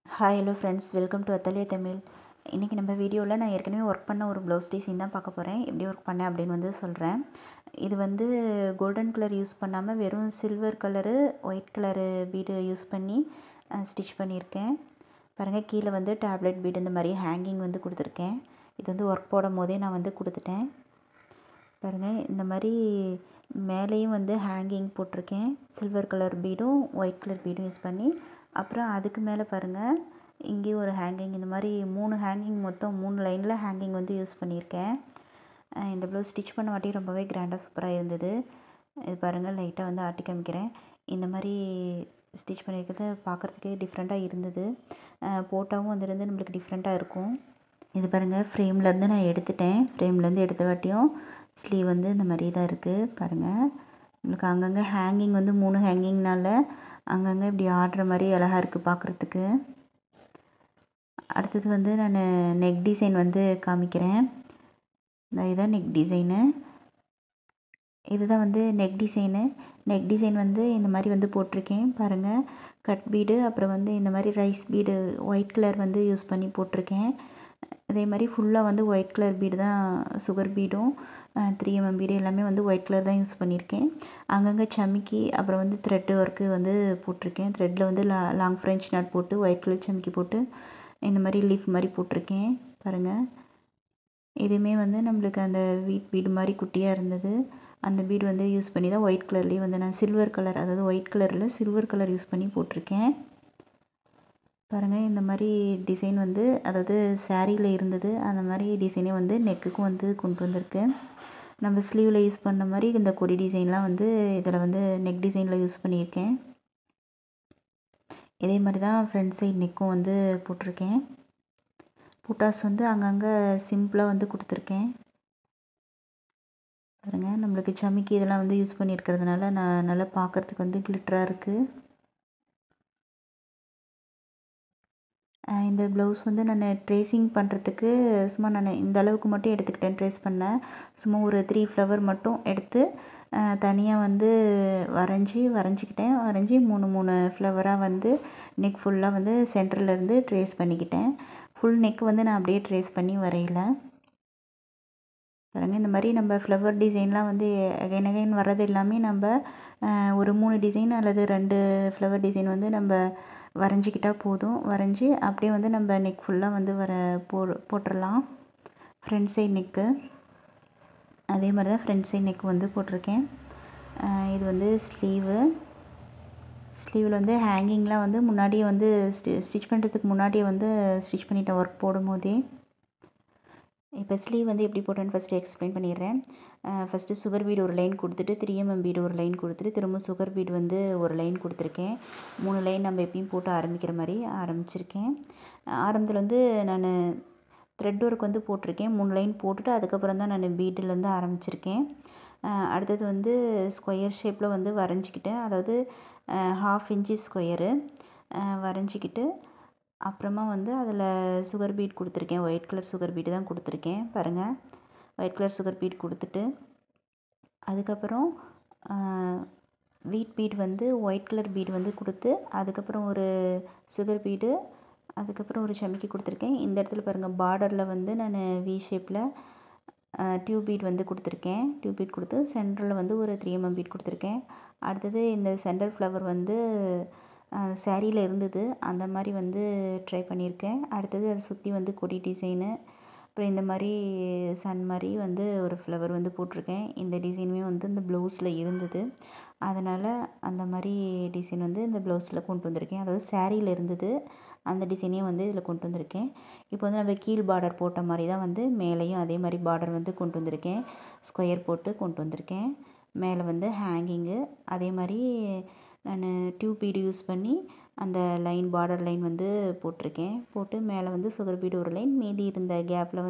Hi hello friends, welcome to Athaliya Tamil. இன்றைக்கி நம்ம வீடியோவில் நான் ஏற்கனவே ஒர்க் பண்ண ஒரு ப்ளவுஸ் டிசைன் தான் பார்க்க போகிறேன். எப்படி ஒர்க் பண்ணேன் அப்படின்னு சொல்கிறேன். இது கோல்டன் கலர் யூஸ் பண்ணாமல் வெறும் silver colour white colour bead use பண்ணி ஸ்டிச் பண்ணியிருக்கேன். பாருங்கள், கீழே டேப்லெட் பீடு இந்த மாதிரி ஹேங்கிங் கொடுத்துருக்கேன். இது ஒர்க் போடும் போதே நான் கொடுத்துட்டேன். பாருங்கள், இந்த மாதிரி மேலேயும் ஹேங்கிங் போட்டிருக்கேன். சில்வர் கலர் பீடும் ஒயிட் கலர் பீடும் யூஸ் பண்ணி. அப்புறம் அதுக்கு மேலே பாருங்கள், இங்கேயும் ஒரு ஹேங்கிங், இந்த மாதிரி 3 ஹேங்கிங், மொத்தம் 3 லைனில் ஹேங்கிங் யூஸ் பண்ணியிருக்கேன். இந்த ப்ளவுஸ் ஸ்டிச் பண்ண வாட்டி ரொம்பவே கிராண்டாக சூப்பராக இருந்தது. இது பாருங்கள், லைட்டாக ஆட்டி காமிக்கிறேன். இந்த மாதிரி ஸ்டிச் பண்ணியிருக்கிறது பார்க்குறதுக்கே டிஃப்ரெண்ட்டாக இருந்தது. போட்டாவும் நம்மளுக்கு டிஃப்ரெண்ட்டாக இருக்கும். இது பாருங்கள், ஃப்ரேம்லேருந்து நான் எடுத்துட்டேன். ஃப்ரேம்லேருந்து எடுத்த வாட்டியும் ஸ்லீவ் இந்த மாதிரி தான் இருக்குது. பாருங்கள், உங்களுக்கு அங்கங்கே ஹேங்கிங் 3 ஹேங்கிங்னால அங்கங்கே இப்படி ஆடுற மாதிரி அழகாக இருக்குது பார்க்குறதுக்கு. அடுத்தது நான் நெக் டிசைன் காமிக்கிறேன். இதுதான் நெக் டிசைனு. இதுதான் நெக் டிசைனு. நெக் டிசைன் இந்த மாதிரி போட்டிருக்கேன். பாருங்கள், கட் பீடு, அப்புறம் இந்த மாதிரி rice bead white colour use பண்ணி போட்டிருக்கேன். அதே மாதிரி ஃபுல்லாக ஒயிட் கலர் பீடு தான், சுகர் பீடும் 3mm பீடு எல்லாமே ஒயிட் கலர் தான் யூஸ் பண்ணியிருக்கேன். அங்கங்கே சமிக்கி, அப்புறம் த்ரெட்டு ஒர்க்கு போட்டிருக்கேன். த்ரெட்டில் லாங் ஃப்ரெஞ்ச் நாட் போட்டு ஒயிட் கலர் சமிக்கி போட்டு இந்த மாதிரி லீஃப் மாதிரி போட்டிருக்கேன். பாருங்கள், இதுவுமே நம்மளுக்கு அந்த வீட் பீடு மாதிரி குட்டியாக இருந்தது. அந்த பீடு யூஸ் பண்ணி தான் ஒயிட் கலர்லேயே நான் சில்வர் கலர், அதாவது ஒயிட் கலரில் சில்வர் கலர் யூஸ் பண்ணி போட்டிருக்கேன். பாருங்கள், இந்த மாதிரி டிசைன் அதாவது சாரியில் இருந்தது. அந்த மாதிரி டிசைனே நெக்குக்கும் கொண்டு வந்திருக்கு. நம்ம ஸ்லீவில் யூஸ் பண்ண மாதிரி இந்த கொடி டிசைன்லாம் இதில் நெக் டிசைனில் யூஸ் பண்ணியிருக்கேன். இதே மாதிரி தான் ஃப்ரண்ட் சைட் நெக்கும் போட்டிருக்கேன். புட்டாஸ் அங்கங்கே சிம்பிளாக கொடுத்துருக்கேன். பாருங்கள், நம்மளுக்கு சமிக்கி இதெல்லாம் யூஸ் பண்ணியிருக்கிறதுனால நான் நல்லா பார்க்குறதுக்கு கிளிட்டராக இருக்குது. இந்த ப்ளவுஸ் நான் ட்ரேசிங் பண்ணுறதுக்கு சும்மா நான் இந்த அளவுக்கு மட்டும் எடுத்துக்கிட்டேன். ட்ரேஸ் பண்ணேன். சும்மா ஒரு 3 ஃப்ளவர் மட்டும் எடுத்து தனியாக வரைஞ்சிக்கிட்டேன். வரைஞ்சி 3 ஃப்ளவராக நெக் ஃபுல்லாக சென்டர்லேருந்து ட்ரேஸ் பண்ணிக்கிட்டேன். ஃபுல் நெக் நான் அப்படியே ட்ரேஸ் பண்ணி வரையல. பாருங்கள், இந்த மாதிரி நம்ம ஃப்ளவர் டிசைன்லாம் அகைன் அகைன் வர்றது எல்லாமே நம்ம ஒரு 3 டிசைன் அல்லது 2 ஃப்ளவர் டிசைன் நம்ம வரைஞ்சிக்கிட்டால் போதும். வரைஞ்சி அப்படியே நம்ம நெக் ஃபுல்லாக போட்டுடலாம். ஃப்ரண்ட் சைட் நெக்கு அதே மாதிரி தான் ஃப்ரண்ட் சைட் நெக்கு போட்டிருக்கேன். இது ஸ்லீவில் ஹேங்கிங்லாம் முன்னாடியே ஸ்டிச் பண்ணுறதுக்கு முன்னாடியே ஸ்டிச் பண்ணிட்டேன் ஒர்க் போடும் போதே. இப்போ ஸ்லீவ் எப்படி போட்டேன்னு ஃபஸ்ட்டு எக்ஸ்பிளைன் பண்ணிடுறேன். ஃபஸ்ட்டு சுகர் பீடு ஒரு லைன் கொடுத்துட்டு 3mm பீடு ஒரு லைன் கொடுத்துட்டு திரும்ப சுகர் பீடு ஒரு லைன் கொடுத்துருக்கேன். 3 லைன் நம்ம எப்பயும் போட்டு ஆரம்பிக்கிற மாதிரி ஆரம்பிச்சிருக்கேன். ஆரம்பத்தில் நான் த்ரெட் ஒர்க் போட்டிருக்கேன். 3 லைன் போட்டுட்டு அதுக்கப்புறம் தான் நான் பீடுலேருந்து ஆரம்பிச்சிருக்கேன். அடுத்தது ஸ்கொயர் ஷேப்பில் வரைஞ்சிக்கிட்டேன். அதாவது 1/2 இன்ச்சு ஸ்கொயரு வரைஞ்சிக்கிட்டு அப்புறமா அதில் சுகர் பீட் கொடுத்துருக்கேன். ஒயிட் கலர் சுகர் பீடு தான் கொடுத்துருக்கேன். பாருங்கள், ஒயிட் கலர் சுகர் பீட் கொடுத்துட்டு அதுக்கப்புறம் வீட் பீட் ஒயிட் கலர் பீடு கொடுத்து அதுக்கப்புறம் ஒரு சுகர் பீடு, அதுக்கப்புறம் ஒரு சமிக்கி கொடுத்துருக்கேன். இந்த இடத்துல பாருங்கள், பார்டரில் நான் வி ஷேப்பில் டியூப் பீட் கொடுத்துருக்கேன். டியூப் பீட் கொடுத்து சென்டரில் ஒரு 3mm பீட் கொடுத்துருக்கேன். அடுத்தது இந்த சென்டர் ஃப்ளவர் சாரியில் இருந்தது, அந்த மாதிரி ட்ரை பண்ணியிருக்கேன். அடுத்தது அதை சுற்றி கொடி டிசைனு, அப்புறம் இந்த மாதிரி சன் மாதிரி ஒரு ஃப்ளவர் போட்டிருக்கேன். இந்த டிசைனுமே இந்த ப்ளவுஸில் இருந்தது. அதனால் அந்த மாதிரி டிசைன் இந்த ப்ளவுஸில் கொண்டு வந்திருக்கேன். அதாவது சாரியில் இருந்தது, அந்த டிசைனே இதில் கொண்டு வந்திருக்கேன். இப்போ நம்ம கீழ் பார்டர் போட்ட மாதிரி தான் மேலேயும் அதே மாதிரி பார்டர் கொண்டு வந்திருக்கேன். ஸ்கொயர் போட்டு கொண்டு வந்திருக்கேன். மேலே ஹேங்கிங்கு அதே மாதிரி நான் டியூப் பீடு யூஸ் பண்ணி அந்த லைன் பார்டர் லைன் போட்டிருக்கேன். போட்டு மேலே சுகர் பீடு ஒரு லைன், மீதி இருந்த கேப்பில்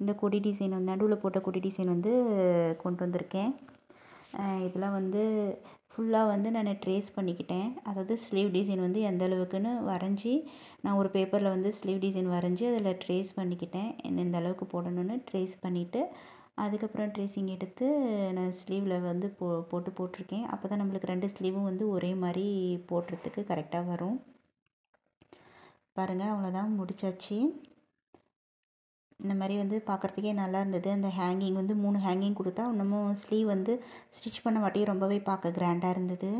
இந்த கொடி டிசைன் நடுவில் போட்ட கொடி டிசைன் கொண்டு வந்திருக்கேன். இதெல்லாம் ஃபுல்லாக நான் ட்ரேஸ் பண்ணிக்கிட்டேன். அதாவது ஸ்லீவ் டிசைன் எந்த அளவுக்குன்னு வரைஞ்சி நான் ஒரு பேப்பரில் ஸ்லீவ் டிசைன் வரைஞ்சி அதில் ட்ரேஸ் பண்ணிக்கிட்டேன். இந்த அளவுக்கு போடணுன்னு ட்ரேஸ் பண்ணிவிட்டு அதுக்கப்புறம் ட்ரேசிங் எடுத்து நான் ஸ்லீவில் போட்டிருக்கேன். அப்போ தான் நம்மளுக்கு 2 ஸ்லீவும் ஒரே மாதிரி போடுறதுக்கு கரெக்டாக வரும். பாருங்கள், அவ்வளோதான், முடிச்சாச்சு. இந்த மாதிரி வந்து பார்க்குறதுக்கே நல்லா இருந்தது. அந்த ஹேங்கிங் வந்து 3 ஹேங்கிங் கொடுத்தா இன்னமும் ஸ்லீவ் வந்து ஸ்டிச் பண்ண வாட்டியே ரொம்பவே பார்க்க கிராண்டாக இருந்தது.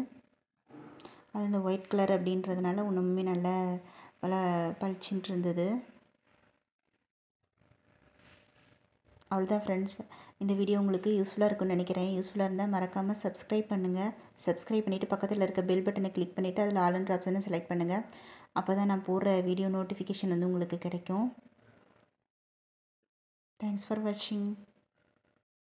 அது இந்த ஒயிட் கலர் அப்படின்றதுனால இன்னுமே நல்லா பளிச்சுட்டு இருந்தது. அவ்வளோதான் ஃப்ரெண்ட்ஸ், இந்த வீடியோ உங்களுக்கு யூஸ்ஃபுல்லாக இருக்கும்னு நினைக்கிறேன். யூஸ்ஃபுல்லாக இருந்தால் மறக்காமல் சப்ஸ்கிரைப் பண்ணுங்கள். சப்ஸ்கிரைப் பண்ணிவிட்டு பக்கத்தில் இருக்க பெல் பட்டனை கிளிக் பண்ணிவிட்டு அதில் ஆல் ஆப்ஷனை செலக்ட் பண்ணுங்கள். அப்போ தான் நான் போடுற வீடியோ நோட்டிஃபிகேஷன் வந்து உங்களுக்கு கிடைக்கும். தேங்க்ஸ் ஃபார் வாட்சிங்.